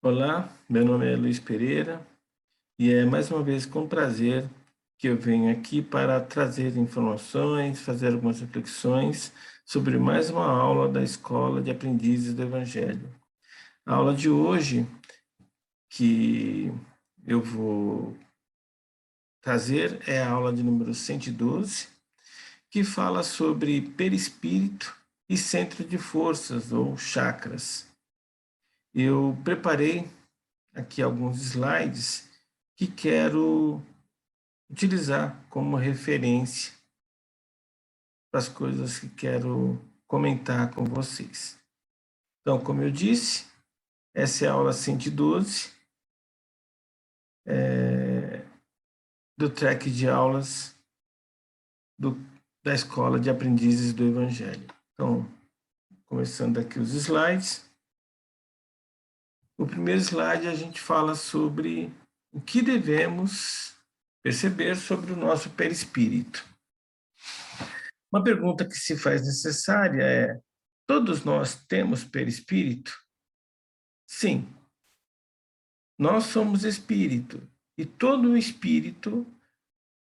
Olá, meu nome é Luiz Pereira e é mais uma vez com prazer que eu venho aqui para trazer informações, fazer algumas reflexões sobre mais uma aula da Escola de Aprendizes do Evangelho. A aula de hoje que eu vou trazer é a aula de número 112, que fala sobre perispírito e centro de forças ou chakras. Eu preparei aqui alguns slides que quero utilizar como referência para as coisas que quero comentar com vocês. Então, como eu disse, essa é a aula 112 do track de aulas da Escola de Aprendizes do Evangelho. Então, começando aqui os slides. O primeiro slide a gente fala sobre o que devemos perceber sobre o nosso perispírito. Uma pergunta que se faz necessária é: todos nós temos perispírito? Sim, nós somos espírito e todo espírito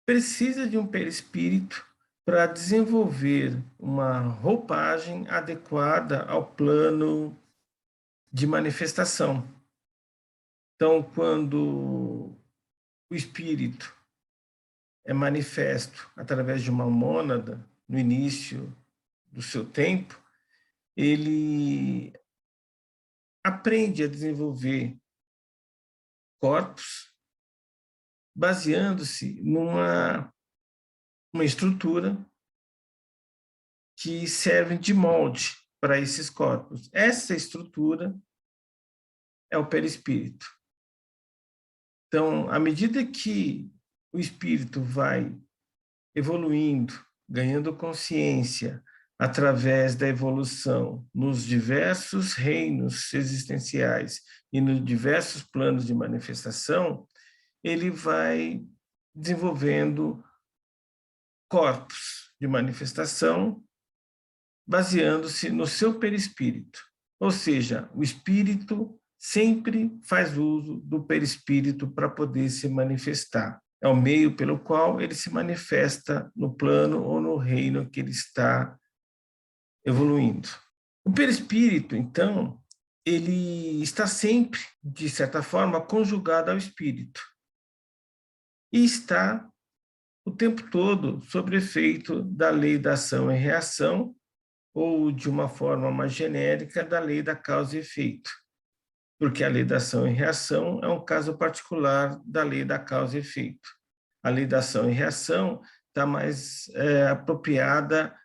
precisa de um perispírito para desenvolver uma roupagem adequada ao plano de manifestação. Então, quando o espírito é manifesto através de uma mônada no início do seu tempo, ele aprende a desenvolver corpos baseando-se uma estrutura que serve de molde para esses corpos. Essa estrutura é o perispírito. Então, à medida que o espírito vai evoluindo, ganhando consciência através da evolução nos diversos reinos existenciais e nos diversos planos de manifestação, ele vai desenvolvendo corpos de manifestação baseando-se no seu perispírito. Ou seja, o espírito sempre faz uso do perispírito para poder se manifestar. É o meio pelo qual ele se manifesta no plano ou no reino que ele está evoluindo. O perispírito, então, ele está sempre, de certa forma, conjugado ao espírito. E está o tempo todo sob efeito da lei da ação e reação, ou, de uma forma mais genérica, da lei da causa e efeito. Porque a lei da ação e reação é um caso particular da lei da causa e efeito. A lei da ação e reação está mais apropriada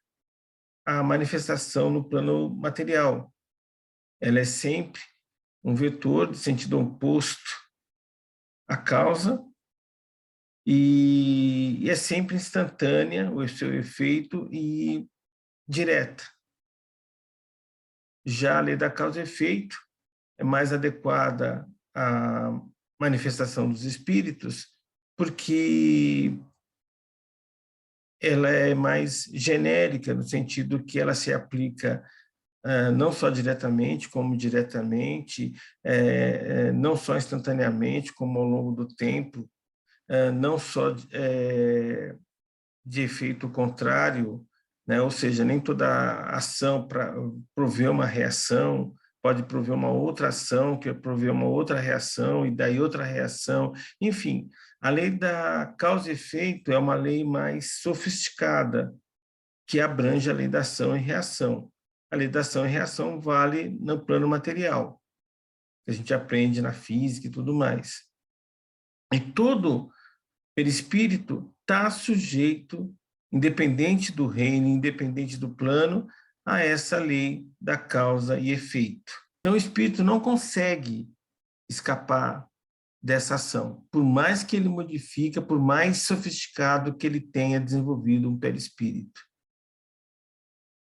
à manifestação no plano material. Ela é sempre um vetor de sentido oposto à causa e é sempre instantânea o seu efeito e direta. Já a lei da causa e efeito é mais adequada à manifestação dos espíritos, porque ela é mais genérica, no sentido que ela se aplica não só diretamente, como diretamente, não só instantaneamente, como ao longo do tempo, não só de efeito contrário, né? Ou seja, nem toda ação para prover uma reação pode prover uma outra ação, que prover uma outra reação, e daí outra reação. Enfim, a lei da causa e efeito é uma lei mais sofisticada, que abrange a lei da ação e reação. A lei da ação e reação vale no plano material, que a gente aprende na física e tudo mais. E todo perispírito está sujeito, independente do reino, independente do plano, a essa lei da causa e efeito. Então, o espírito não consegue escapar dessa ação, por mais que ele modifique, por mais sofisticado que ele tenha desenvolvido um perispírito.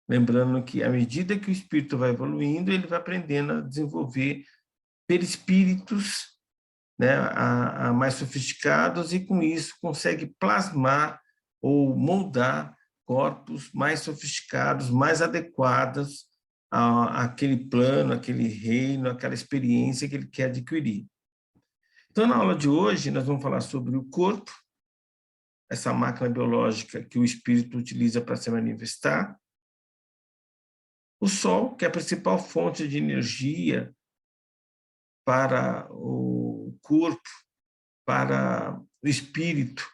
Lembrando que, à medida que o espírito vai evoluindo, ele vai aprendendo a desenvolver perispíritos, né, a mais sofisticados, e com isso consegue plasmar ou moldar corpos mais sofisticados, mais adequados àquele plano, aquele reino, aquela experiência que ele quer adquirir. Então, na aula de hoje, nós vamos falar sobre o corpo, essa máquina biológica que o espírito utiliza para se manifestar, o Sol, que é a principal fonte de energia para o corpo, para o espírito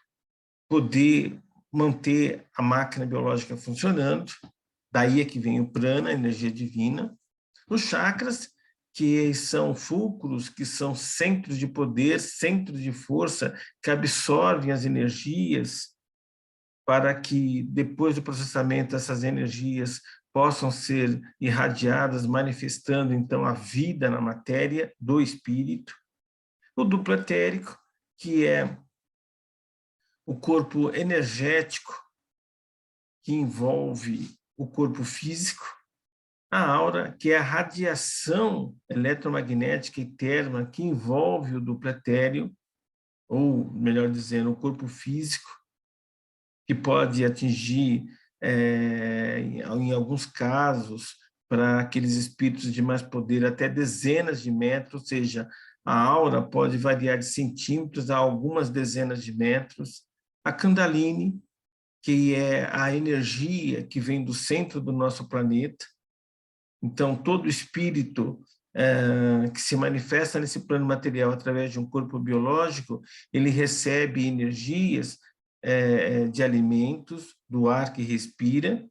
poder manter a máquina biológica funcionando, daí é que vem o prana, a energia divina. Os chakras, que são fulcros, que são centros de poder, centros de força, que absorvem as energias para que, depois do processamento, essas energias possam ser irradiadas, manifestando, então, a vida na matéria do espírito. O duplo etérico, que é o corpo energético que envolve o corpo físico. A aura, que é a radiação eletromagnética e térmica que envolve o duplo etéreo, ou, melhor dizendo, o corpo físico, que pode atingir, em alguns casos, para aqueles espíritos de mais poder, até dezenas de metros, ou seja, a aura pode variar de centímetros a algumas dezenas de metros. A Kundalini, que é a energia que vem do centro do nosso planeta. Então, todo espírito que se manifesta nesse plano material através de um corpo biológico, ele recebe energias de alimentos, do ar que respira,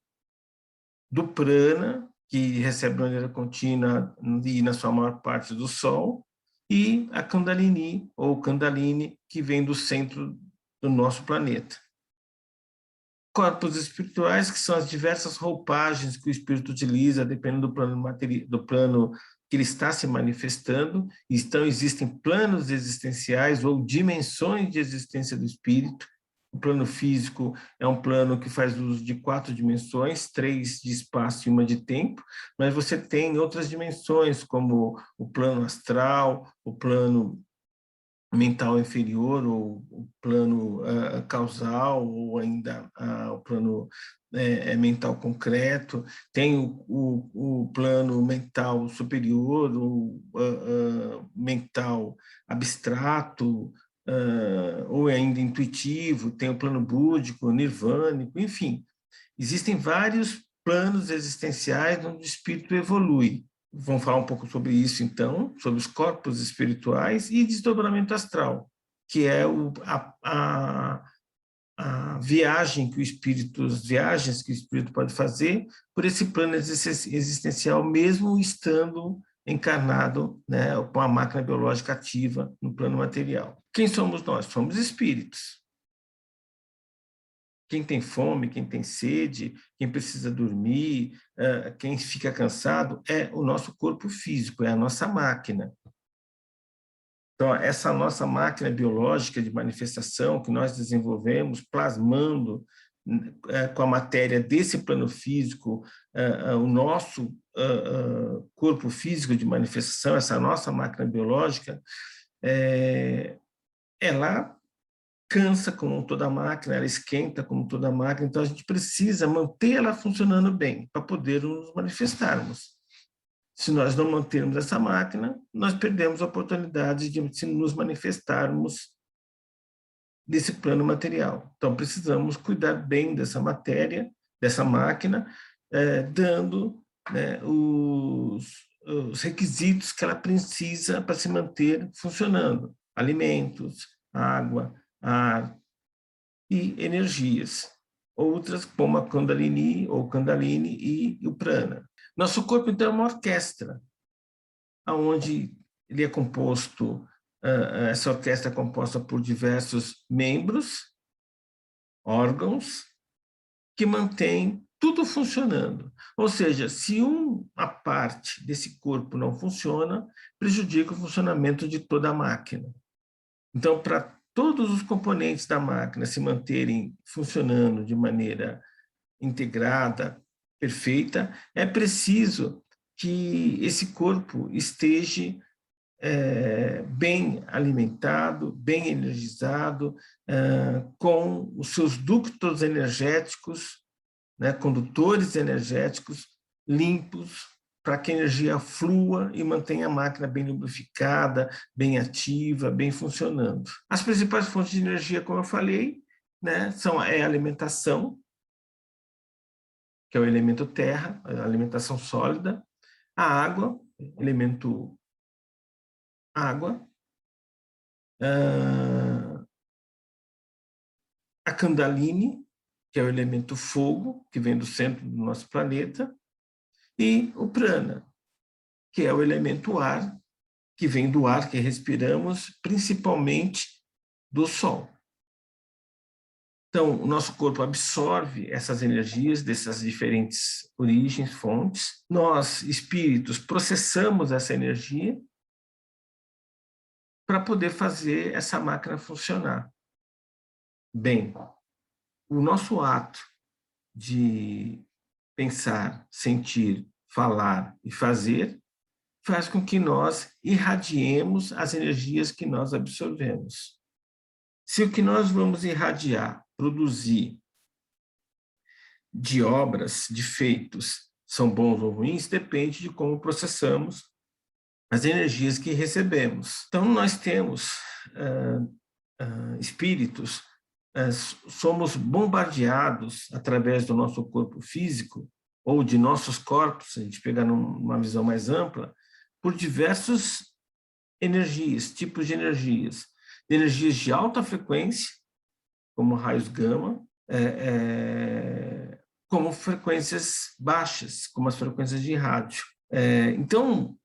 do prana, que recebe de maneira contínua e na sua maior parte do Sol, e a Kundalini, ou Kundalini, que vem do centro do nosso planeta. Corpos espirituais, que são as diversas roupagens que o espírito utiliza, dependendo do plano que ele está se manifestando. Então, existem planos existenciais ou dimensões de existência do espírito. O plano físico é um plano que faz uso de 4 dimensões, 3 de espaço e 1 de tempo, mas você tem outras dimensões, como o plano astral, o plano mental inferior, ou o plano causal, ou ainda o plano mental concreto, tem o plano mental superior, o mental abstrato, ou ainda intuitivo, tem o plano búdico, nirvânico, enfim, existem vários planos existenciais onde o espírito evolui. Vamos falar um pouco sobre isso, então, sobre os corpos espirituais e desdobramento astral, que é a viagem que o espírito, as viagens que o espírito pode fazer por esse plano existencial, mesmo estando encarnado, né, com a máquina biológica ativa no plano material. Quem somos nós? Somos espíritos. Quem tem fome, quem tem sede, quem precisa dormir, quem fica cansado, é o nosso corpo físico, é a nossa máquina. Então, essa nossa máquina biológica de manifestação que nós desenvolvemos, plasmando com a matéria desse plano físico, o nosso corpo físico de manifestação, essa nossa máquina biológica, ela cansa como toda máquina, ela esquenta como toda máquina, então a gente precisa manter ela funcionando bem para poder nos manifestarmos. Se nós não mantermos essa máquina, nós perdemos a oportunidade de nos manifestarmos nesse plano material. Então precisamos cuidar bem dessa matéria, dessa máquina, dando, né, os requisitos que ela precisa para se manter funcionando: alimentos, água, ar e energias. Outras, como a Kundalini ou Kundalini e o Prana. Nosso corpo, então, é uma orquestra, onde ele é composto, essa orquestra é composta por diversos membros, órgãos, que mantêm tudo funcionando. Ou seja, se uma parte desse corpo não funciona, prejudica o funcionamento de toda a máquina. Então, para todos os componentes da máquina se manterem funcionando de maneira integrada, perfeita, é preciso que esse corpo esteja bem alimentado, bem energizado, com os seus ductos energéticos, né, condutores energéticos limpos, para que a energia flua e mantenha a máquina bem lubrificada, bem ativa, bem funcionando. As principais fontes de energia, como eu falei, né, são a alimentação, que é o elemento terra, a alimentação sólida, a água, elemento água, a Kundalini, que é o elemento fogo, que vem do centro do nosso planeta, e o prana, que é o elemento ar, que vem do ar que respiramos, principalmente do sol. Então, o nosso corpo absorve essas energias dessas diferentes origens, fontes. Nós, espíritos, processamos essa energia para poder fazer essa máquina funcionar. Bem, o nosso ato de pensar, sentir, falar e fazer faz com que nós irradiemos as energias que nós absorvemos. Se o que nós vamos irradiar, produzir de obras, de feitos, são bons ou ruins, depende de como processamos as energias que recebemos. Então, nós temos espíritos, somos bombardeados através do nosso corpo físico, ou de nossos corpos, se a gente pegar numa visão mais ampla, por diversas energias, tipos de energias de alta frequência, como raios gama, como frequências baixas, como as frequências de rádio. Então,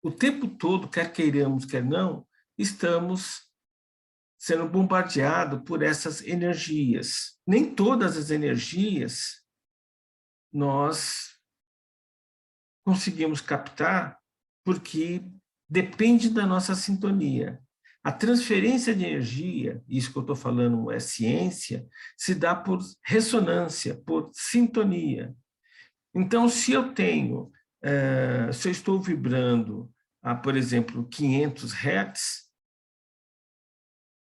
o tempo todo, quer queiramos, quer não, estamos sendo bombardeados por essas energias. Nem todas as energias nós conseguimos captar, porque depende da nossa sintonia. A transferência de energia, isso que eu estou falando é ciência, se dá por ressonância, por sintonia. Então, se eu tenho, se eu estou vibrando a, por exemplo, 500 Hz,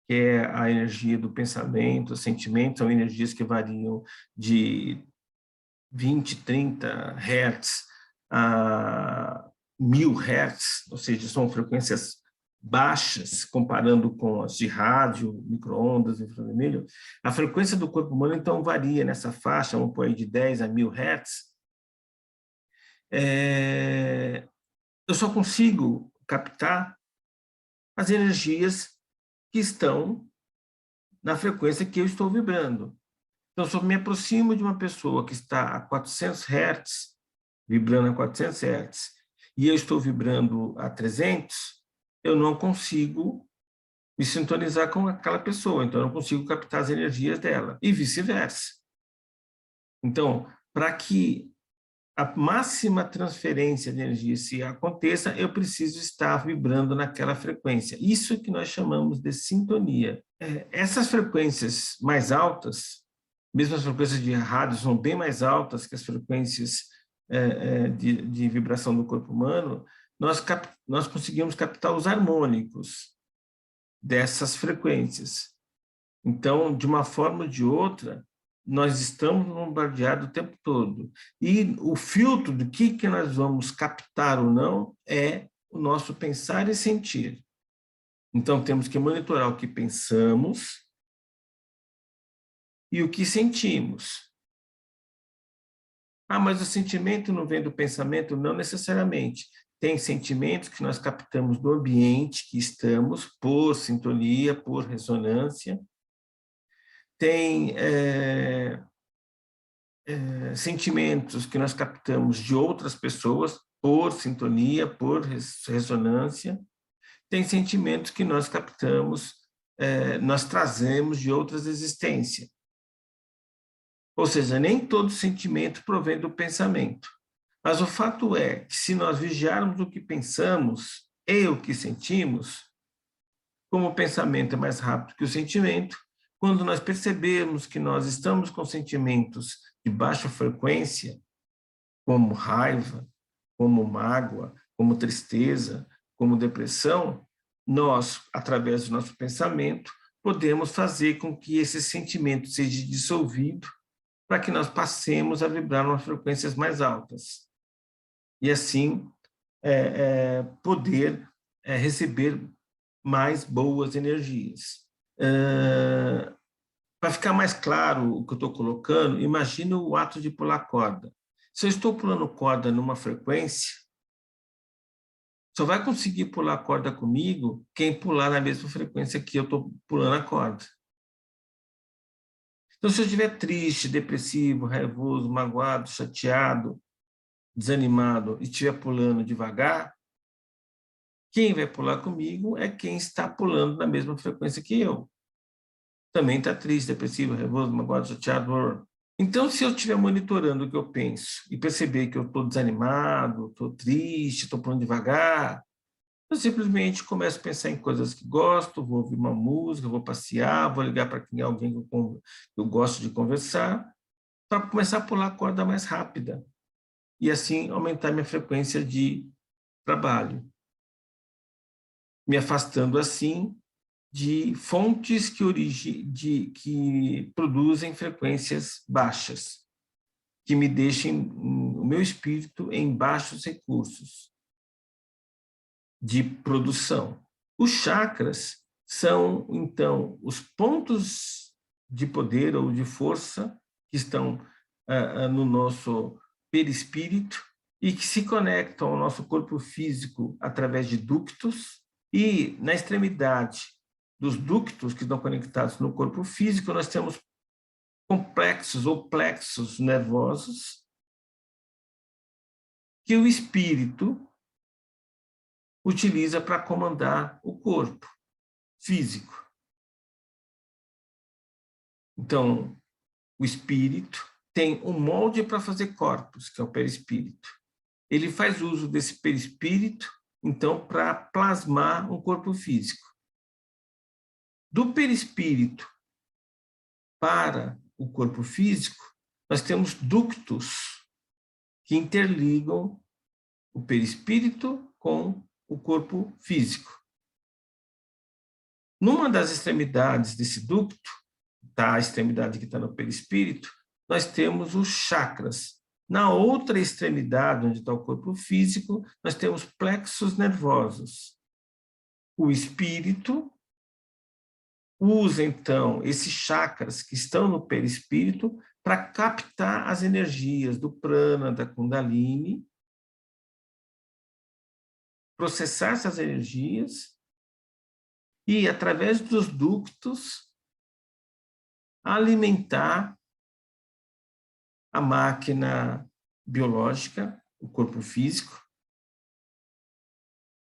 que é a energia do pensamento, sentimento, são energias que variam de 20, 30 Hz a 1000 Hz, ou seja, são frequências baixas, comparando com as de rádio, micro-ondas, infravermelho. A frequência do corpo humano, então, varia nessa faixa, vamos pôr aí de 10 a 1000 Hz. Eu só consigo captar as energias que estão na frequência que eu estou vibrando. Então, se eu me aproximo de uma pessoa que está a 400 Hz, vibrando a 400 Hz, e eu estou vibrando a 300, eu não consigo me sintonizar com aquela pessoa, então eu não consigo captar as energias dela, e vice-versa. Então, para que a máxima transferência de energia se aconteça, eu preciso estar vibrando naquela frequência. Isso que nós chamamos de sintonia. Essas frequências mais altas, mesmo as frequências de rádio são bem mais altas que as frequências de vibração do corpo humano, nós conseguimos captar os harmônicos dessas frequências. Então, de uma forma ou de outra, nós estamos bombardeados o tempo todo. E o filtro do que nós vamos captar ou não é o nosso pensar e sentir. Então, temos que monitorar o que pensamos e o que sentimos. Ah, mas o sentimento não vem do pensamento? Não necessariamente. Tem sentimentos que nós captamos do ambiente que estamos, por sintonia, por ressonância. Tem sentimentos que nós captamos de outras pessoas, por sintonia, por ressonância. Tem sentimentos que nós captamos, nós trazemos de outras existências. Ou seja, nem todo sentimento provém do pensamento. Mas o fato é que, se nós vigiarmos o que pensamos e o que sentimos, como o pensamento é mais rápido que o sentimento, quando nós percebemos que nós estamos com sentimentos de baixa frequência, como raiva, como mágoa, como tristeza, como depressão, nós, através do nosso pensamento, podemos fazer com que esse sentimento seja dissolvido para que nós passemos a vibrar em frequências mais altas. E assim poder receber mais boas energias. Para ficar mais claro o que eu estou colocando, imagine o ato de pular corda. Se eu estou pulando corda numa frequência, só vai conseguir pular corda comigo quem pular na mesma frequência que eu estou pulando a corda. Então, se eu estiver triste, depressivo, raivoso, magoado, chateado, desanimado e estiver pulando devagar, quem vai pular comigo é quem está pulando na mesma frequência que eu. Também está triste, depressivo, raivoso, magoado, chateado. Então, se eu estiver monitorando o que eu penso e perceber que eu estou desanimado, estou triste, estou pulando devagar, eu simplesmente começo a pensar em coisas que gosto, vou ouvir uma música, vou passear, vou ligar para alguém que eu gosto de conversar, para começar a pular a corda mais rápida e assim aumentar minha frequência de trabalho, me afastando assim de fontes que produzem frequências baixas, que me deixem o meu espírito em baixos recursos de produção. Os chakras são, então, os pontos de poder ou de força que estão no nosso perispírito e que se conectam ao nosso corpo físico através de ductos, e na extremidade dos ductos que estão conectados no corpo físico, nós temos complexos ou plexos nervosos que o espírito utiliza para comandar o corpo físico. Então, o espírito tem um molde para fazer corpos, que é o perispírito. Ele faz uso desse perispírito, então, para plasmar um corpo físico. Do perispírito para o corpo físico, nós temos ductos que interligam o perispírito com o corpo físico. Numa das extremidades desse ducto, a extremidade que está no perispírito, nós temos os chakras. Na outra extremidade, onde está o corpo físico, nós temos plexos nervosos. O espírito usa, então, esses chakras que estão no perispírito para captar as energias do prana, da kundalini, processar essas energias e, através dos ductos, alimentar a máquina biológica, o corpo físico,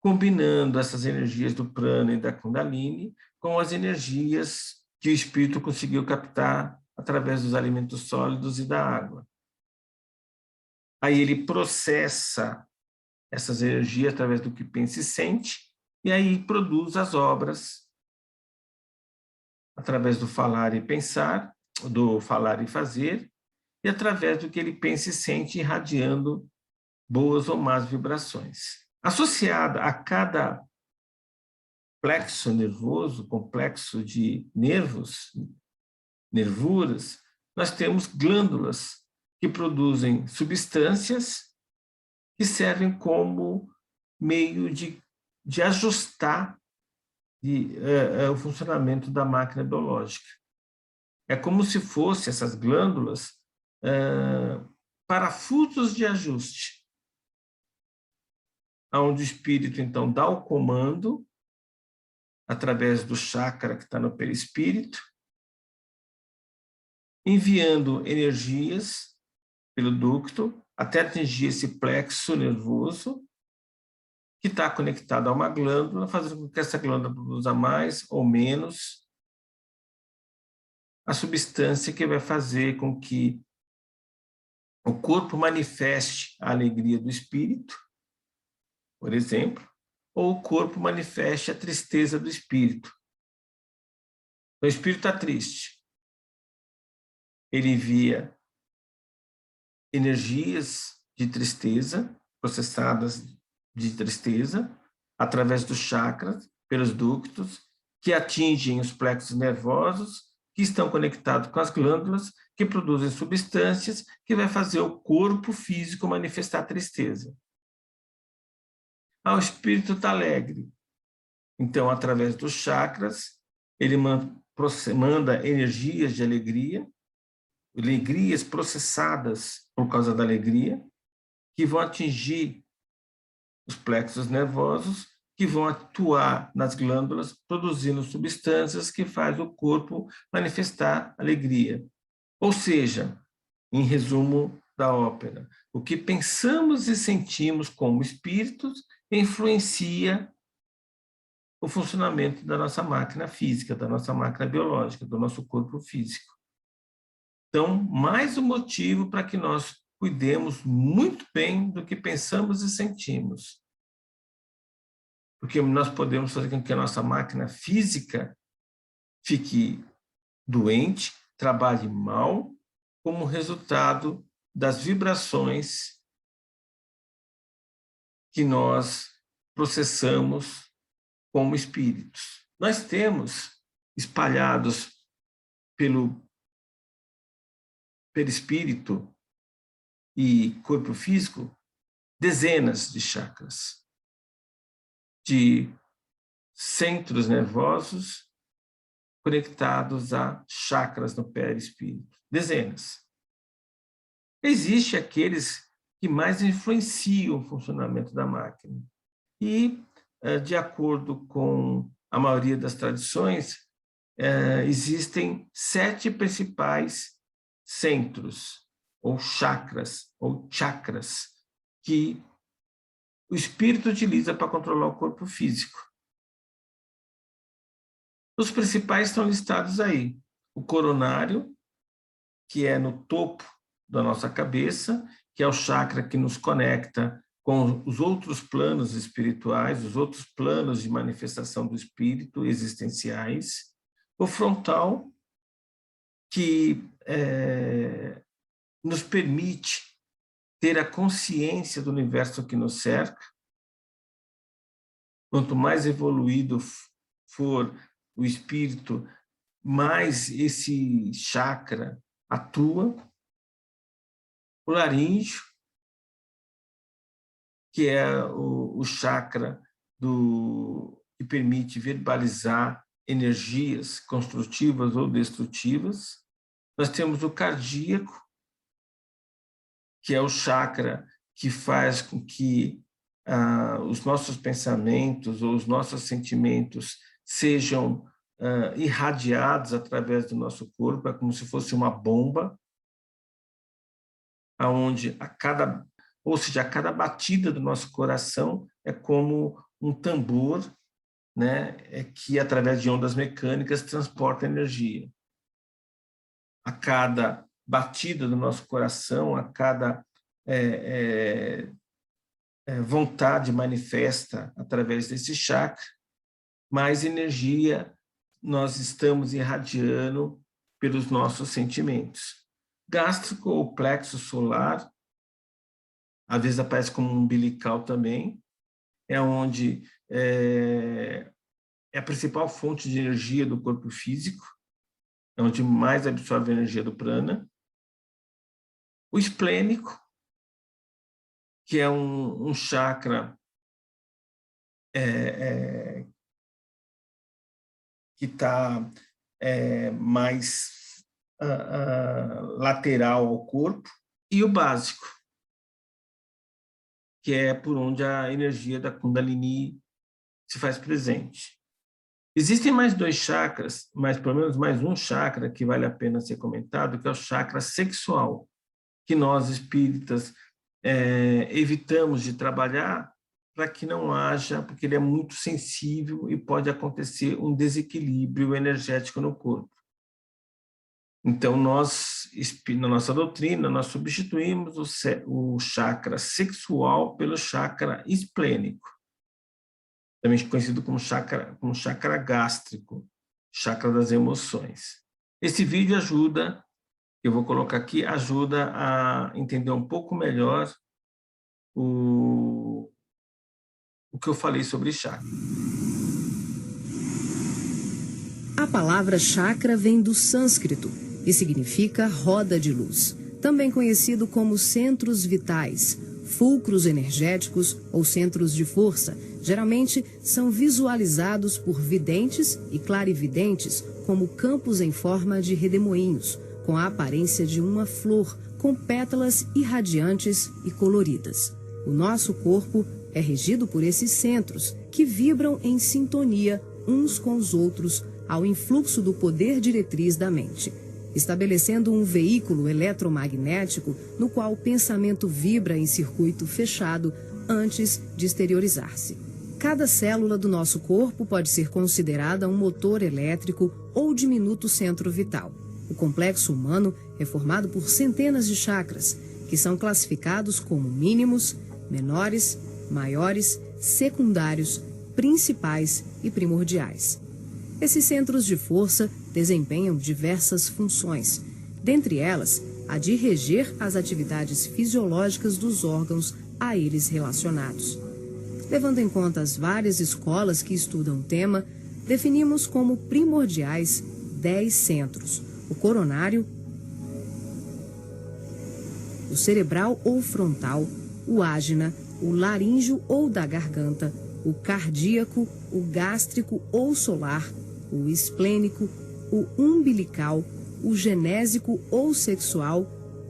combinando essas energias do prana e da kundalini com as energias que o espírito conseguiu captar através dos alimentos sólidos e da água. Aí ele processa essas energias através do que pensa e sente, e aí produz as obras através do falar e pensar, do falar e fazer, e através do que ele pensa e sente, irradiando boas ou más vibrações. Associada a cada plexo nervoso, complexo de nervos, nervuras, nós temos glândulas que produzem substâncias que servem como meio de ajustar o funcionamento da máquina biológica. É como se fossem essas glândulas parafusos de ajuste, onde o espírito, então, dá o comando através do chakra que está no perispírito, enviando energias pelo ducto até atingir esse plexo nervoso, que está conectado a uma glândula, fazendo com que essa glândula produza mais ou menos a substância que vai fazer com que o corpo manifeste a alegria do espírito, por exemplo, ou o corpo manifeste a tristeza do espírito. O espírito está triste. Ele envia energias de tristeza, processadas de tristeza, através dos chakras, pelos ductos, que atingem os plexos nervosos, que estão conectados com as glândulas, que produzem substâncias que vai fazer o corpo físico manifestar tristeza. O espírito está alegre. Então, através dos chakras, ele manda energias de alegrias processadas por causa da alegria, que vão atingir os plexos nervosos, que vão atuar nas glândulas, produzindo substâncias que fazem o corpo manifestar alegria. Ou seja, em resumo da ópera, o que pensamos e sentimos como espíritos influencia o funcionamento da nossa máquina física, da nossa máquina biológica, do nosso corpo físico. Então, mais um motivo para que nós cuidemos muito bem do que pensamos e sentimos. Porque nós podemos fazer com que a nossa máquina física fique doente, trabalhe mal, como resultado das vibrações que nós processamos como espíritos. Nós temos espalhados pelo perispírito e corpo físico dezenas de chakras, de centros nervosos conectados a chakras no perispírito. Dezenas. Existem aqueles que mais influenciam o funcionamento da máquina. E, de acordo com a maioria das tradições, existem 7 principais centros, ou chakras, que o espírito utiliza para controlar o corpo físico. Os principais estão listados aí. O coronário, que é no topo da nossa cabeça, que é o chakra que nos conecta com os outros planos espirituais, os outros planos de manifestação do espírito existenciais. O frontal, que nos permite ter a consciência do universo que nos cerca. Quanto mais evoluído for o espírito, mais esse chakra atua. O laríngeo, que é o chakra que permite verbalizar energias construtivas ou destrutivas. Nós temos o cardíaco, que é o chakra que faz com que os nossos pensamentos ou os nossos sentimentos sejam irradiados através do nosso corpo, é como se fosse uma bomba, onde a cada batida do nosso coração é como um tambor, né, que através de ondas mecânicas transporta energia. A cada batida do nosso coração, a cada vontade manifesta através desse chakra, mais energia nós estamos irradiando pelos nossos sentimentos. Gástrico ou plexo solar, às vezes aparece como um umbilical também, é onde é a principal fonte de energia do corpo físico, é onde mais absorve a energia do prana. O esplênico, que é um chakra que está mais lateral ao corpo, e o básico, que é por onde a energia da Kundalini se faz presente. Existem mais 2 chakras, mas pelo menos mais um chakra que vale a pena ser comentado, que é o chakra sexual, que nós espíritas evitamos de trabalhar para que não haja, porque ele é muito sensível e pode acontecer um desequilíbrio energético no corpo. Então, nós, na nossa doutrina, nós substituímos o chakra sexual pelo chakra esplênico, também conhecido como chakra gástrico, chakra das emoções. Esse vídeo ajuda, eu vou colocar aqui, ajuda a entender um pouco melhor o que eu falei sobre chakra. A palavra chakra vem do sânscrito e significa roda de luz, também conhecido como centros vitais, fulcros energéticos ou centros de força. Geralmente são visualizados por videntes e clarividentes como campos em forma de redemoinhos, com a aparência de uma flor, com pétalas irradiantes e coloridas. O nosso corpo é regido por esses centros, que vibram em sintonia uns com os outros ao influxo do poder diretriz da mente, estabelecendo um veículo eletromagnético no qual o pensamento vibra em circuito fechado antes de exteriorizar-se. Cada célula do nosso corpo pode ser considerada um motor elétrico ou diminuto centro vital. O complexo humano é formado por centenas de chakras, que são classificados como mínimos, menores, maiores, secundários, principais e primordiais. Esses centros de força desempenham diversas funções, dentre elas a de reger as atividades fisiológicas dos órgãos a eles relacionados. Levando em conta as várias escolas que estudam o tema, definimos como primordiais 10 centros: o coronário, o cerebral ou frontal, o ágina, o laríngeo ou da garganta, o cardíaco, o gástrico ou solar, o esplênico, o umbilical, o genésico ou sexual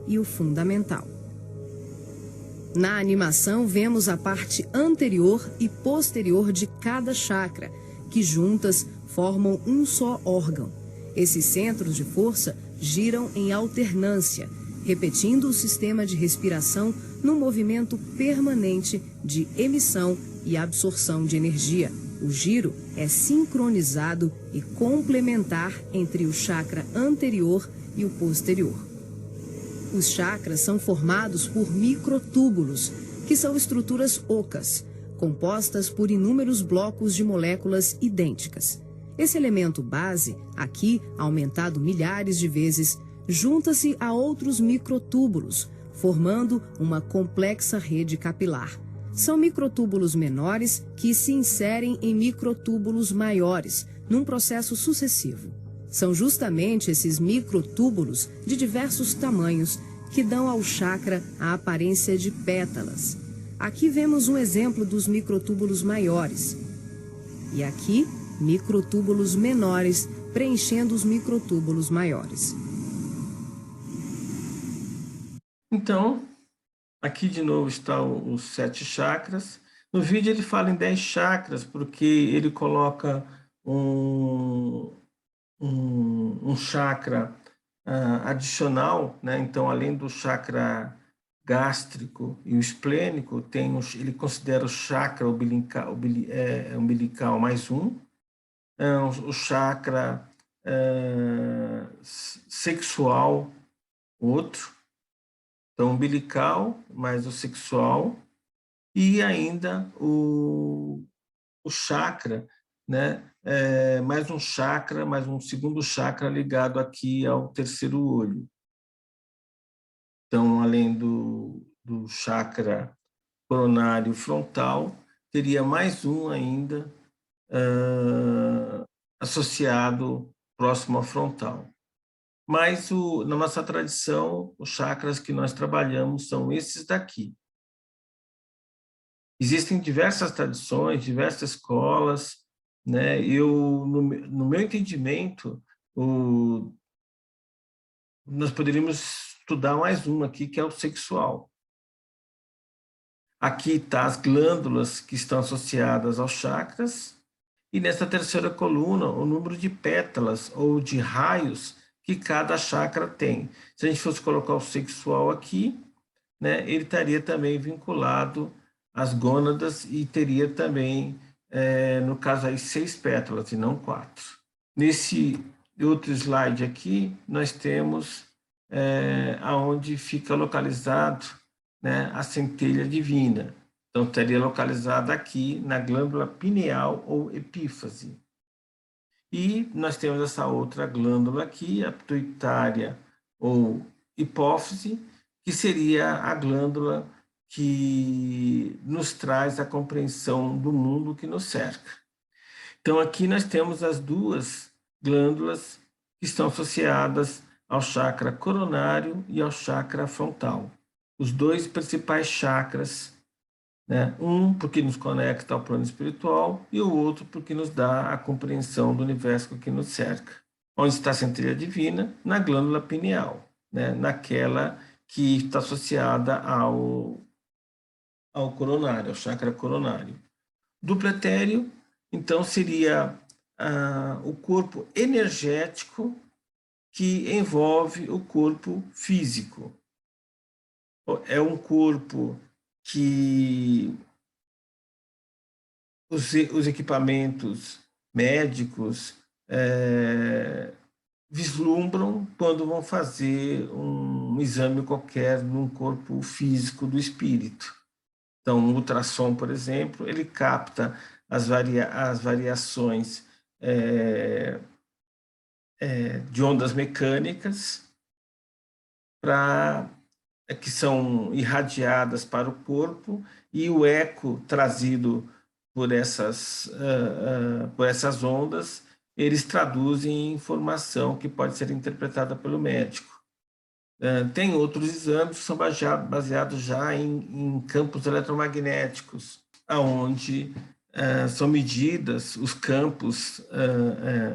e o fundamental. Na animação, vemos a parte anterior e posterior de cada chakra, que juntas formam um só órgão. Esses centros de força giram em alternância, repetindo o sistema de respiração num movimento permanente de emissão e absorção de energia. O giro é sincronizado e complementar entre o chakra anterior e o posterior. Os chakras são formados por microtúbulos, que são estruturas ocas, compostas por inúmeros blocos de moléculas idênticas. Esse elemento base, aqui aumentado milhares de vezes, junta-se a outros microtúbulos, formando uma complexa rede capilar. São microtúbulos menores que se inserem em microtúbulos maiores, num processo sucessivo. São justamente esses microtúbulos de diversos tamanhos que dão ao chakra a aparência de pétalas. Aqui vemos um exemplo dos microtúbulos maiores. E aqui, microtúbulos menores preenchendo os microtúbulos maiores. Então, aqui de novo estão os 7 chakras. No vídeo ele fala em 10 chakras, porque ele coloca um chakra adicional, né? Então, além do chakra gástrico e o esplênico, ele considera o chakra umbilical mais um, o chakra sexual, outro. Então, umbilical mais o sexual e ainda o chakra, né? Mais um segundo chakra ligado aqui ao terceiro olho. Então, além do chakra coronário frontal, teria mais um ainda associado próximo ao frontal. Mas, na nossa tradição, os chakras que nós trabalhamos são esses daqui. Existem diversas tradições, diversas escolas, né? No meu entendimento, nós poderíamos estudar mais uma aqui, que é o sexual. Aqui está as glândulas que estão associadas aos chakras, e nessa terceira coluna, o número de pétalas ou de raios que cada chakra tem. Se a gente fosse colocar o sexual aqui, né, ele estaria também vinculado às gônadas e teria também, no caso aí, 6 pétalas e não 4. Nesse outro slide aqui, nós temos aonde fica localizado, né, a centelha divina. Então, estaria localizada aqui na glândula pineal ou epífise. E nós temos essa outra glândula aqui, a pituitária ou hipófise, que seria a glândula que nos traz a compreensão do mundo que nos cerca. Então, aqui nós temos as duas glândulas que estão associadas ao chakra coronário e ao chakra frontal. Os dois principais chakras, né? Um porque nos conecta ao plano espiritual e o outro porque nos dá a compreensão do universo que nos cerca. Onde está a centelha divina? Na glândula pineal, né? Naquela que está associada ao coronário, ao chakra coronário. Duplo etéreo, então, seria o corpo energético que envolve o corpo físico. É um corpo que os equipamentos médicos vislumbram quando vão fazer um exame qualquer num corpo físico do espírito. Então, um ultrassom, por exemplo, ele capta as variações de ondas mecânicas que são irradiadas para o corpo, e o eco trazido por essas ondas, eles traduzem em informação que pode ser interpretada pelo médico. Tem outros exames que são baseados já em campos eletromagnéticos, onde são medidas os campos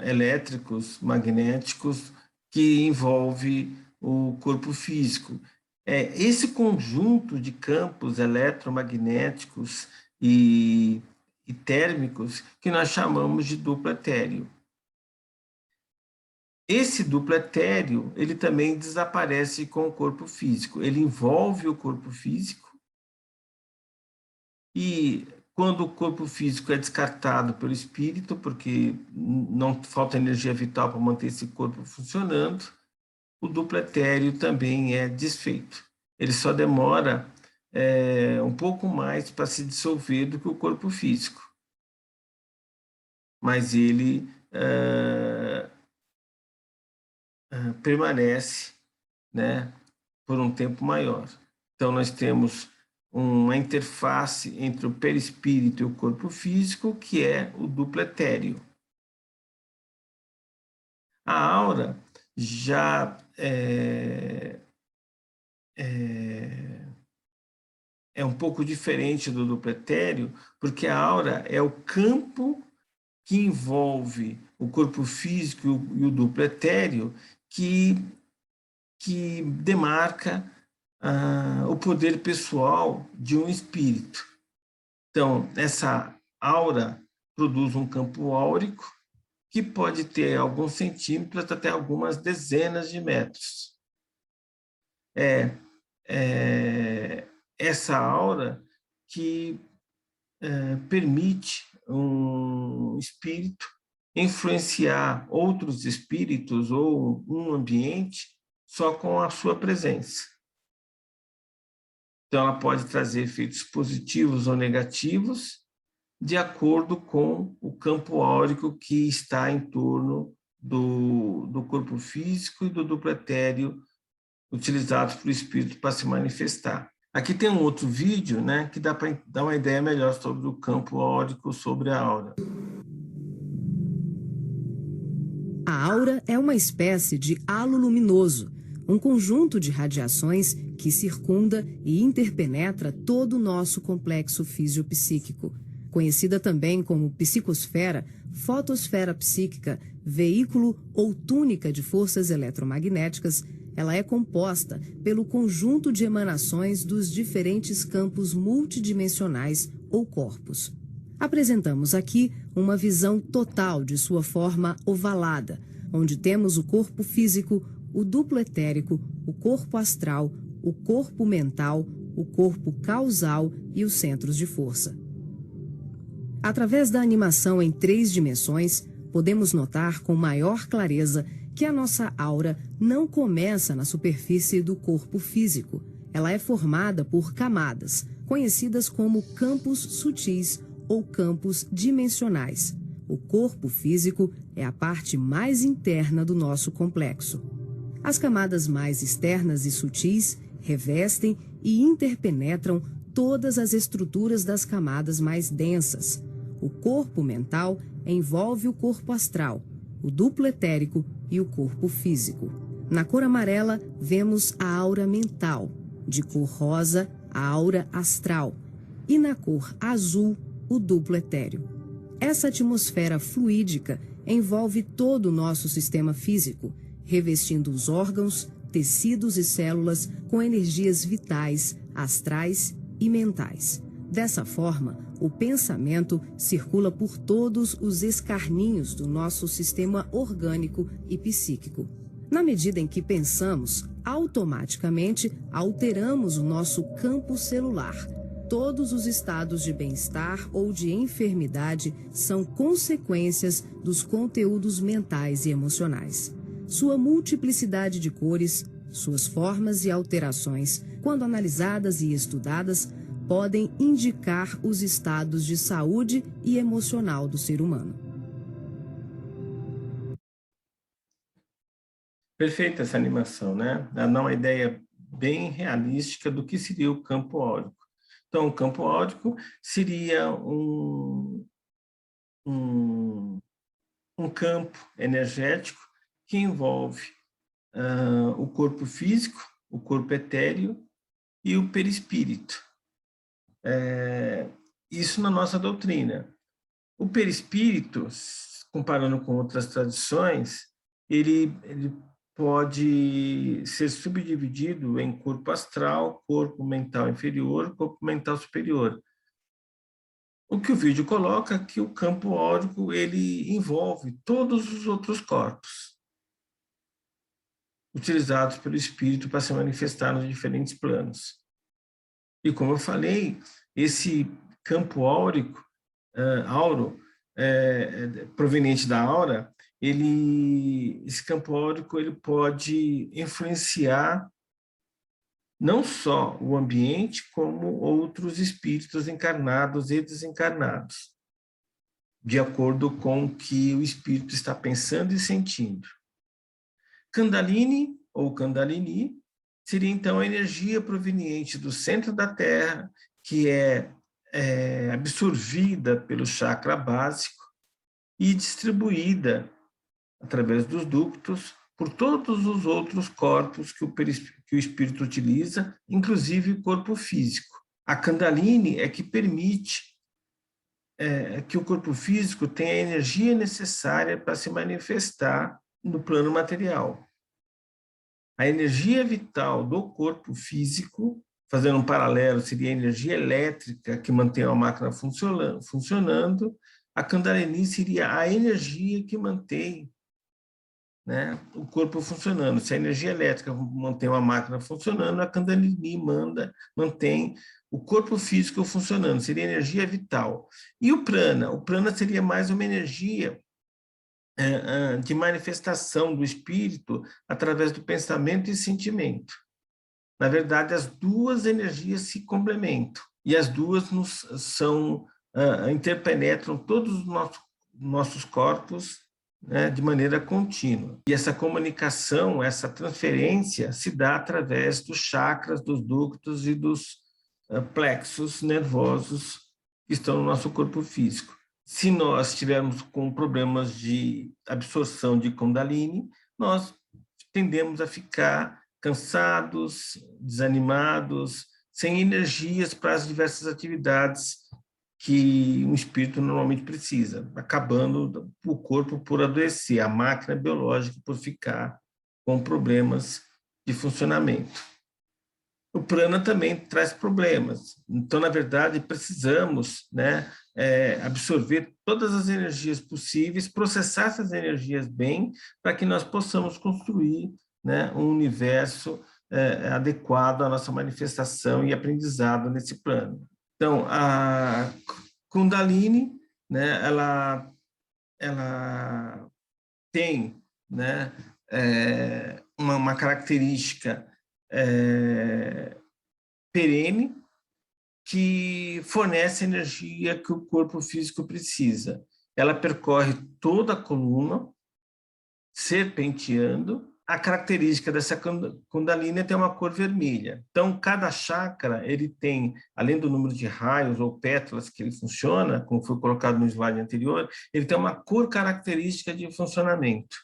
elétricos, magnéticos, que envolve o corpo físico. Esse conjunto de campos eletromagnéticos e térmicos que nós chamamos de duplo etéreo. Esse duplo etéreo, ele também desaparece com o corpo físico. Ele envolve o corpo físico e quando o corpo físico é descartado pelo espírito, porque não falta energia vital para manter esse corpo funcionando, o duplo etéreo também é desfeito. Ele só demora um pouco mais para se dissolver do que o corpo físico. Mas ele permanece, né, por um tempo maior. Então, nós temos uma interface entre o perispírito e o corpo físico, que é o duplo etéreo. A aura já é um pouco diferente do duplo etéreo, porque a aura é o campo que envolve o corpo físico e o duplo etéreo, que demarca o poder pessoal de um espírito. Então, essa aura produz um campo áurico que pode ter alguns centímetros até algumas dezenas de metros. Essa aura que permite um espírito influenciar outros espíritos ou um ambiente só com a sua presença. Então, ela pode trazer efeitos positivos ou negativos de acordo com o campo áurico que está em torno do corpo físico e do duplo etéreo utilizados pelo espírito para se manifestar. Aqui tem um outro vídeo, né, que dá para dar uma ideia melhor sobre o campo áurico, sobre a aura. A aura é uma espécie de halo luminoso, um conjunto de radiações que circunda e interpenetra todo o nosso complexo fisiopsíquico. Conhecida também como psicosfera, fotosfera psíquica, veículo ou túnica de forças eletromagnéticas, ela é composta pelo conjunto de emanações dos diferentes campos multidimensionais ou corpos. Apresentamos aqui uma visão total de sua forma ovalada, onde temos o corpo físico, o duplo etérico, o corpo astral, o corpo mental, o corpo causal e os centros de força. Através da animação em 3 dimensões, podemos notar com maior clareza que a nossa aura não começa na superfície do corpo físico. Ela é formada por camadas, conhecidas como campos sutis ou campos dimensionais. O corpo físico é a parte mais interna do nosso complexo. As camadas mais externas e sutis revestem e interpenetram todas as estruturas das camadas mais densas. O corpo mental envolve o corpo astral, o duplo etérico e o corpo físico. Na cor amarela, vemos a aura mental, de cor rosa, a aura astral, e na cor azul, o duplo etéreo. Essa atmosfera fluídica envolve todo o nosso sistema físico, revestindo os órgãos, tecidos e células com energias vitais, astrais e mentais. Dessa forma, o pensamento circula por todos os escarninhos do nosso sistema orgânico e psíquico. Na medida em que pensamos, automaticamente alteramos o nosso campo celular. Todos os estados de bem-estar ou de enfermidade são consequências dos conteúdos mentais e emocionais. Sua multiplicidade de cores, suas formas e alterações, quando analisadas e estudadas, podem indicar os estados de saúde e emocional do ser humano. Perfeita essa animação, né? Ela dá uma ideia bem realística do que seria o campo áurico. Então, o campo áurico seria um campo energético que envolve o corpo físico, o corpo etéreo e o perispírito. Isso na nossa doutrina. O perispírito, comparando com outras tradições, ele pode ser subdividido em corpo astral, corpo mental inferior, corpo mental superior. O que o vídeo coloca é que o campo áurico ele envolve todos os outros corpos utilizados pelo espírito para se manifestar nos diferentes planos. E como eu falei, esse campo áurico, auro, proveniente da aura, esse campo áurico ele pode influenciar não só o ambiente, como outros espíritos encarnados e desencarnados, de acordo com o que o espírito está pensando e sentindo. Kundalini, ou Kundalini, seria então a energia proveniente do centro da Terra, que é absorvida pelo chakra básico e distribuída através dos ductos por todos os outros corpos que o espírito utiliza, inclusive o corpo físico. A Kundalini é que permite que o corpo físico tenha a energia necessária para se manifestar no plano material. A energia vital do corpo físico, fazendo um paralelo, seria a energia elétrica que mantém a máquina funcionando. A Kundalini seria a energia que mantém, né, o corpo funcionando. Se a energia elétrica mantém uma máquina funcionando, a Kundalini mantém o corpo físico funcionando, seria energia vital. E o prana seria mais uma energia de manifestação do espírito através do pensamento e sentimento. Na verdade, as duas energias se complementam e as duas interpenetram todos os nossos corpos, né, de maneira contínua. E essa comunicação, essa transferência se dá através dos chakras, dos ductos e dos plexos nervosos que estão no nosso corpo físico. Se nós estivermos com problemas de absorção de Kundalini, nós tendemos a ficar cansados, desanimados, sem energias para as diversas atividades que um espírito normalmente precisa, acabando o corpo por adoecer, a máquina biológica por ficar com problemas de funcionamento. O prana também traz problemas. Então, na verdade, precisamos, né, absorver todas as energias possíveis, processar essas energias bem, para que nós possamos construir, né, um universo adequado à nossa manifestação e aprendizado nesse plano. Então, a Kundalini, né, ela tem, né, uma característica perene, que fornece a energia que o corpo físico precisa. Ela percorre toda a coluna, serpenteando. A característica dessa Kundalini é ter uma cor vermelha. Então, cada chakra, ele tem, além do número de raios ou pétalas que ele funciona, como foi colocado no slide anterior, ele tem uma cor característica de funcionamento.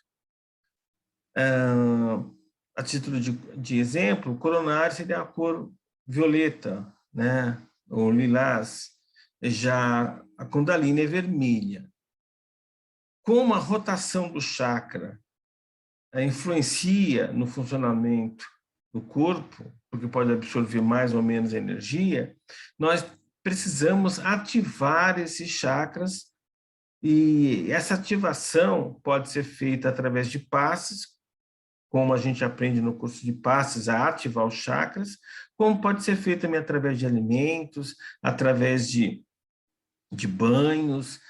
a título de exemplo, o coronário seria a cor violeta, né? Ou lilás. Já a Kundalini é vermelha. Como a rotação do chakra influencia no funcionamento do corpo, porque pode absorver mais ou menos energia, nós precisamos ativar esses chakras, e essa ativação pode ser feita através de passes, como a gente aprende no curso de passes, a ativar os chakras, como pode ser feita também através de alimentos, através de banhos,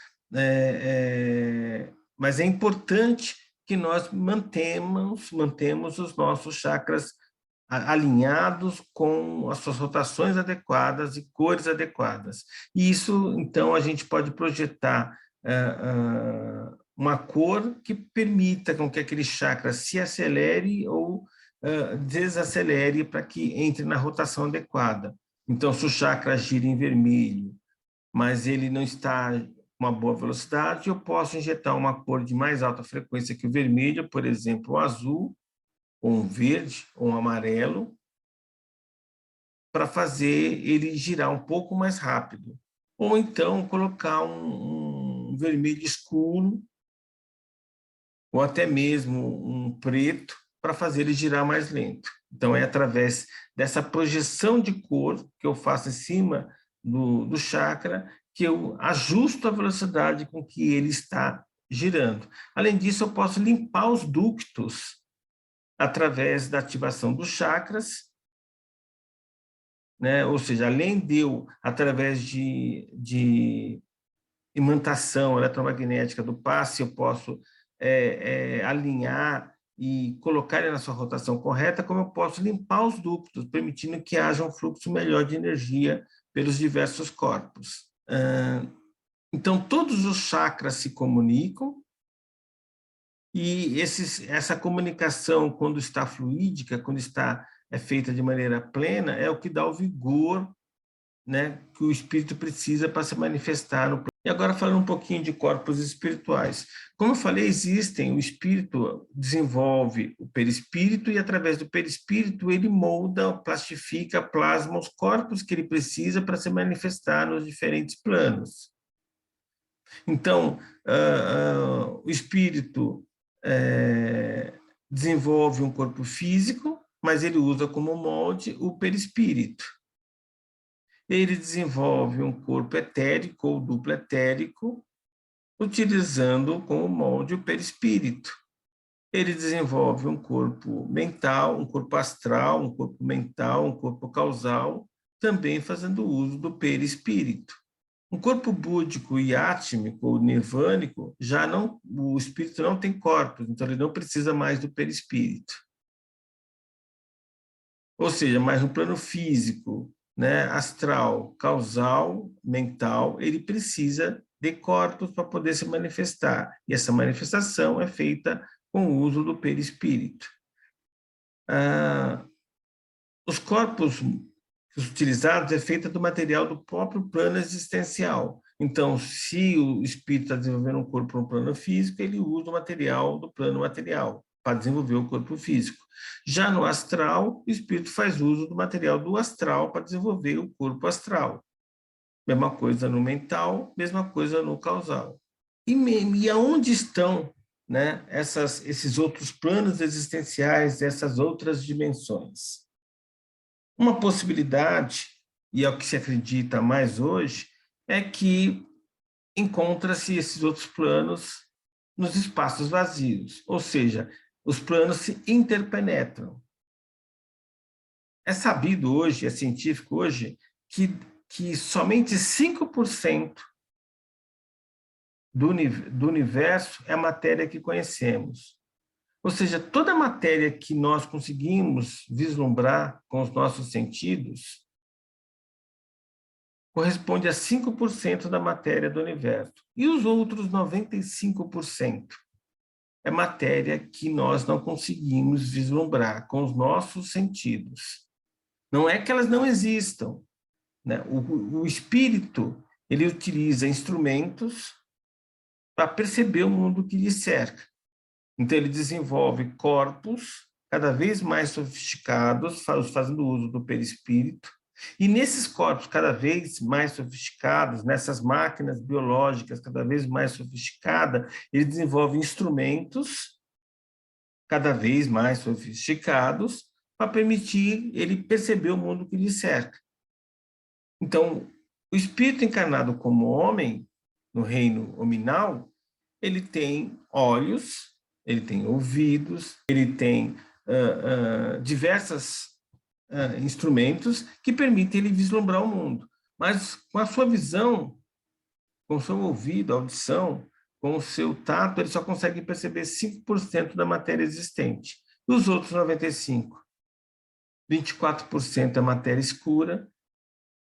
mas é importante que nós mantemos os nossos chakras alinhados com as suas rotações adequadas e cores adequadas. E isso, então, a gente pode projetar uma cor que permita com que aquele chakra se acelere ou desacelere para que entre na rotação adequada. Então, se o chakra gira em vermelho, mas ele não está com uma boa velocidade, eu posso injetar uma cor de mais alta frequência que o vermelho, por exemplo, o azul, ou um verde, ou um amarelo, para fazer ele girar um pouco mais rápido. Ou então colocar um vermelho escuro, ou até mesmo um preto, para fazer ele girar mais lento. Então, é através dessa projeção de cor que eu faço em cima do chakra que eu ajusto a velocidade com que ele está girando. Além disso, eu posso limpar os ductos através da ativação dos chakras, né? Ou seja, além de eu, através de imantação eletromagnética do passe, eu posso alinhar e colocar ele na sua rotação correta, como eu posso limpar os ductos, permitindo que haja um fluxo melhor de energia pelos diversos corpos. Então, todos os chakras se comunicam, e essa comunicação, quando está fluídica, quando está feita de maneira plena, é o que dá o vigor, né, que o espírito precisa para se manifestar no plano. E agora falando um pouquinho de corpos espirituais. Como eu falei, o espírito desenvolve o perispírito, e através do perispírito ele molda, plastifica, plasma os corpos que ele precisa para se manifestar nos diferentes planos. Então, o espírito desenvolve um corpo físico, mas ele usa como molde o perispírito. Ele desenvolve um corpo etérico ou duplo etérico, utilizando como molde o perispírito. Ele desenvolve um corpo mental, um corpo astral, um corpo mental, um corpo causal, também fazendo uso do perispírito. Um corpo búdico e átmico ou nirvânico, já não, o espírito não tem corpos, então ele não precisa mais do perispírito. Ou seja, mais no plano físico, né, astral, causal, mental, ele precisa de corpos para poder se manifestar. E essa manifestação é feita com o uso do perispírito. Os corpos utilizados é feita do material do próprio plano existencial. Então, se o espírito está desenvolvendo um corpo no plano físico, ele usa o material do plano material para desenvolver o corpo físico. Já no astral, o espírito faz uso do material do astral para desenvolver o corpo astral. Mesma coisa no mental, mesma coisa no causal. E aonde estão, né, esses outros planos existenciais, essas outras dimensões? Uma possibilidade, e é o que se acredita mais hoje, é que encontra-se esses outros planos nos espaços vazios, ou seja, os planos se interpenetram. É sabido hoje, é científico hoje, que somente 5% do universo é a matéria que conhecemos. Ou seja, toda a matéria que nós conseguimos vislumbrar com os nossos sentidos corresponde a 5% da matéria do universo. E os outros 95% é matéria que nós não conseguimos vislumbrar com os nossos sentidos. Não é que elas não existam, né? O espírito, ele utiliza instrumentos para perceber o mundo que lhe cerca. Então, ele desenvolve corpos cada vez mais sofisticados, fazendo uso do perispírito, e nesses corpos cada vez mais sofisticados, nessas máquinas biológicas cada vez mais sofisticadas, eles desenvolvem instrumentos cada vez mais sofisticados para permitir ele perceber o mundo que lhe cerca. Então, o espírito encarnado como homem, no reino hominal, ele tem olhos, ele tem ouvidos, ele tem diversos instrumentos que permitem ele vislumbrar o mundo. Mas com a sua visão, com o seu ouvido, audição, com o seu tato, ele só consegue perceber 5% da matéria existente. E os outros 95%? 24% é matéria escura,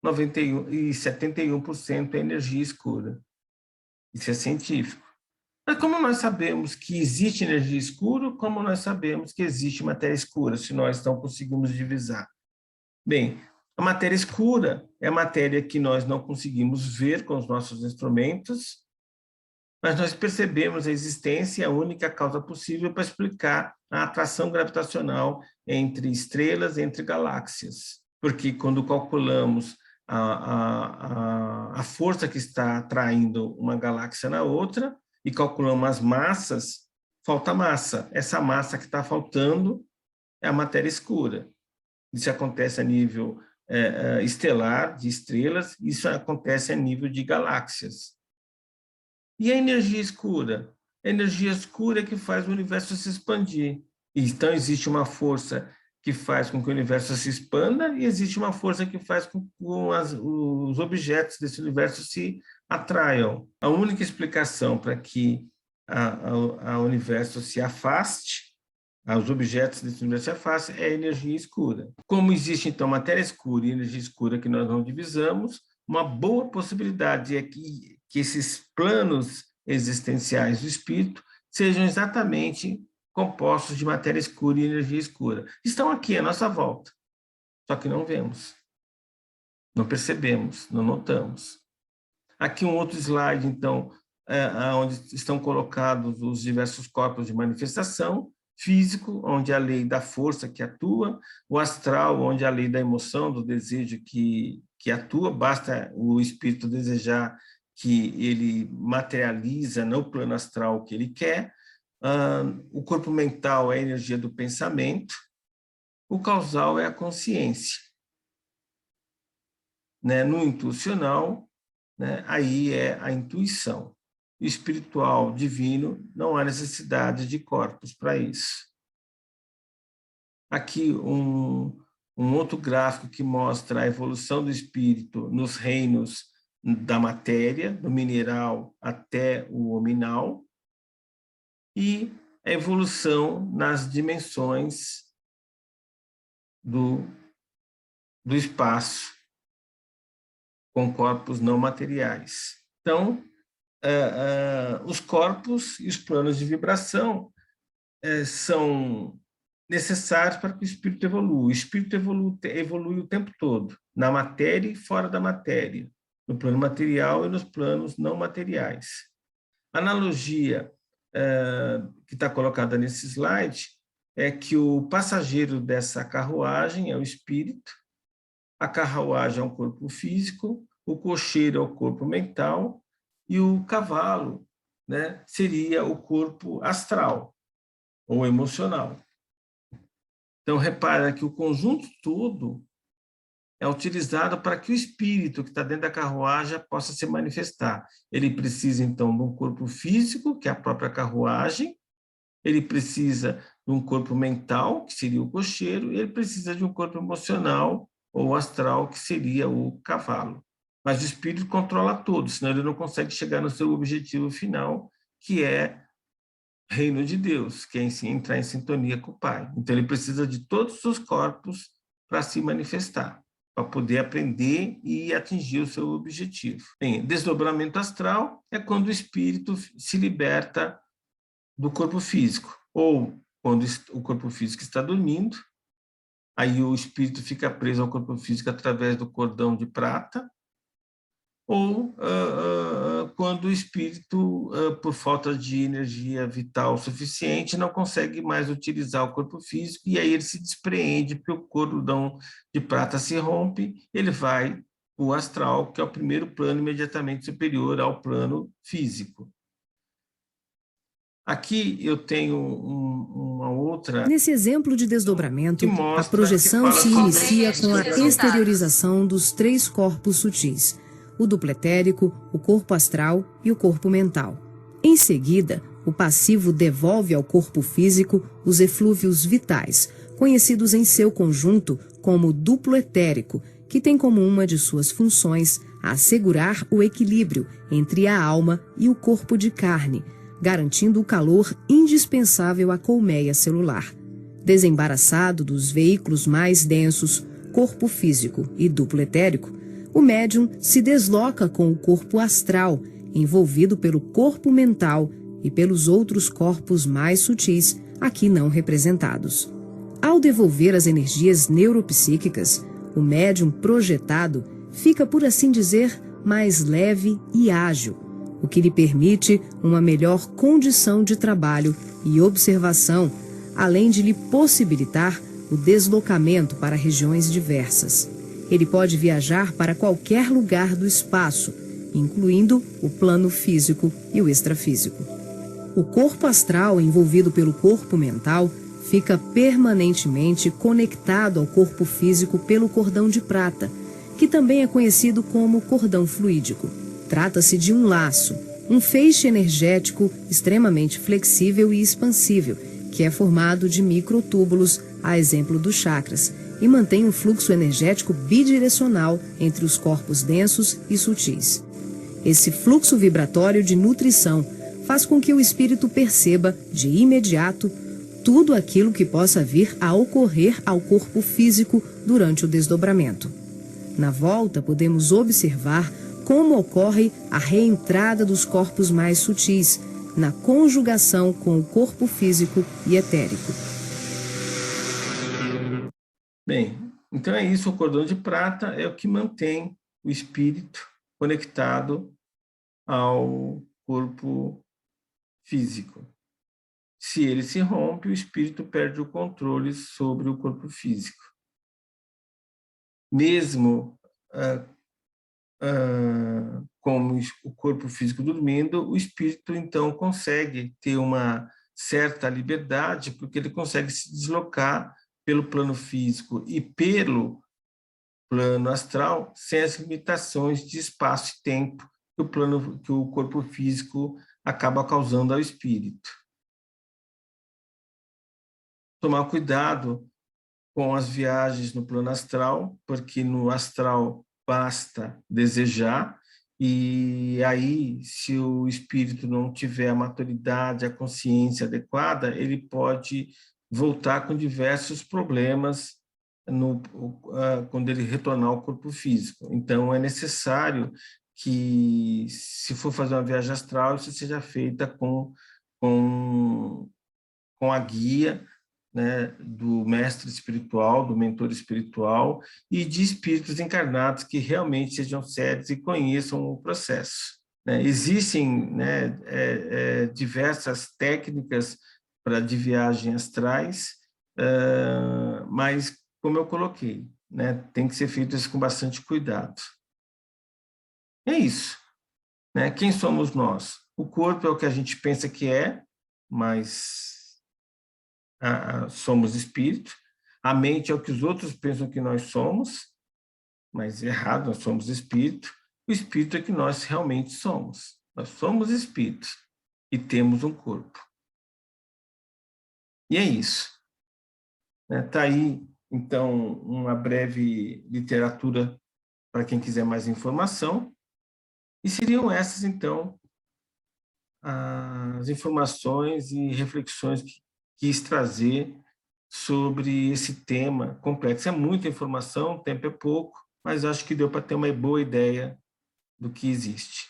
71% é energia escura. Isso é científico. Mas como nós sabemos que existe energia escura, como nós sabemos que existe matéria escura, se nós não conseguimos divisar? Bem, a matéria escura é a matéria que nós não conseguimos ver com os nossos instrumentos, mas nós percebemos a existência e a única causa possível para explicar a atração gravitacional entre estrelas, entre galáxias. Porque quando calculamos a força que está atraindo uma galáxia na outra e calculamos as massas, falta massa. Essa massa que está faltando é a matéria escura. Isso acontece a nível estelar, de estrelas, isso acontece a nível de galáxias. E a energia escura? A energia escura é que faz o universo se expandir. Então, existe uma força que faz com que o universo se expanda e existe uma força que faz com que os objetos desse universo se atraiam. A única explicação para que o universo se afaste, os objetos desse universo se afastem, é a energia escura. Como existe, então, matéria escura e energia escura que nós não divisamos, uma boa possibilidade é que esses planos existenciais do espírito sejam exatamente compostos de matéria escura e energia escura. Estão aqui à nossa volta, só que não vemos, não percebemos, não notamos. Aqui um outro slide, então, onde estão colocados os diversos corpos de manifestação: físico, onde a lei da força que atua; o astral, onde a lei da emoção, do desejo que atua, basta o espírito desejar que ele materializa no plano astral o que ele quer; o corpo mental é a energia do pensamento; o causal é a consciência. Né? No intuicional, né? Aí é a intuição. Espiritual, divino, não há necessidade de corpos para isso. Aqui um outro gráfico que mostra a evolução do espírito nos reinos da matéria, do mineral até o hominal, e a evolução nas dimensões do espaço, com corpos não materiais. Então, os corpos e os planos de vibração são necessários para que o espírito evolua. O espírito evolui o tempo todo, na matéria e fora da matéria, no plano material e nos planos não materiais. A analogia que está colocada nesse slide é que o passageiro dessa carruagem é o espírito, a carruagem é um corpo físico, o cocheiro é o corpo mental e o cavalo, né, seria o corpo astral ou emocional. Então, repara que o conjunto todo é utilizado para que o espírito que está dentro da carruagem possa se manifestar. Ele precisa, então, de um corpo físico, que é a própria carruagem; ele precisa de um corpo mental, que seria o cocheiro; e ele precisa de um corpo emocional ou astral, que seria o cavalo. Mas o espírito controla tudo, senão ele não consegue chegar no seu objetivo final, que é reino de Deus, que é entrar em sintonia com o Pai. Então, ele precisa de todos os corpos para se manifestar, para poder aprender e atingir o seu objetivo. Bem, desdobramento astral é quando o espírito se liberta do corpo físico, ou quando o corpo físico está dormindo, aí o espírito fica preso ao corpo físico através do cordão de prata, ou quando o espírito, por falta de energia vital suficiente, não consegue mais utilizar o corpo físico, e aí ele se despreende, porque o cordão de prata se rompe, ele vai para o astral, que é o primeiro plano imediatamente superior ao plano físico. Aqui eu tenho uma outra Nesse exemplo de que desdobramento, a mostra, que projeção fala se sobre inicia com a resultados. exteriorização dos 3 corpos sutis: o duplo etérico, o corpo astral e o corpo mental. Em seguida, o passivo devolve ao corpo físico os eflúvios vitais, conhecidos em seu conjunto como duplo etérico, que tem como uma de suas funções assegurar o equilíbrio entre a alma e o corpo de carne, garantindo o calor indispensável à colmeia celular. Desembaraçado dos veículos mais densos, corpo físico e duplo etérico, o médium se desloca com o corpo astral, envolvido pelo corpo mental e pelos outros corpos mais sutis, aqui não representados. Ao devolver as energias neuropsíquicas, o médium projetado fica, por assim dizer, mais leve e ágil, o que lhe permite uma melhor condição de trabalho e observação, além de lhe possibilitar o deslocamento para regiões diversas. Ele pode viajar para qualquer lugar do espaço, incluindo o plano físico e o extrafísico. O corpo astral, envolvido pelo corpo mental, fica permanentemente conectado ao corpo físico pelo cordão de prata, que também é conhecido como cordão fluídico. Trata-se de um laço, um feixe energético extremamente flexível e expansível, que é formado de microtúbulos, a exemplo dos chakras, e mantém um fluxo energético bidirecional entre os corpos densos e sutis. Esse fluxo vibratório de nutrição faz com que o espírito perceba, de imediato, tudo aquilo que possa vir a ocorrer ao corpo físico durante o desdobramento. Na volta, podemos observar como ocorre a reentrada dos corpos mais sutis, na conjugação com o corpo físico e etérico. Bem, então é isso, o cordão de prata é o que mantém o espírito conectado ao corpo físico. Se ele se rompe, o espírito perde o controle sobre o corpo físico. Mesmo como o corpo físico dormindo, o espírito então consegue ter uma certa liberdade, porque ele consegue se deslocar pelo plano físico e pelo plano astral sem as limitações de espaço e tempo que o corpo físico acaba causando ao espírito. Tomar cuidado com as viagens no plano astral, porque no astral basta desejar, e aí, se o espírito não tiver a maturidade, a consciência adequada, ele pode voltar com diversos problemas quando ele retornar ao corpo físico. Então, é necessário que, se for fazer uma viagem astral, isso seja feita com a guia, né, do mestre espiritual, do mentor espiritual e de espíritos encarnados que realmente sejam sérios e conheçam o processo. Né? Existem, né, diversas técnicas de viagem astrais, mas, como eu coloquei, né, tem que ser feito isso com bastante cuidado. É isso. Né? Quem somos nós? O corpo é o que a gente pensa que é, mas somos espírito. A mente é o que os outros pensam que nós somos, mas errado, nós somos espírito. O espírito é que nós realmente somos. Nós somos espíritos e temos um corpo. E é isso. Está aí, então, uma breve literatura para quem quiser mais informação. E seriam essas, então, as informações e reflexões que quis trazer sobre esse tema complexo. É muita informação, o tempo é pouco, mas acho que deu para ter uma boa ideia do que existe.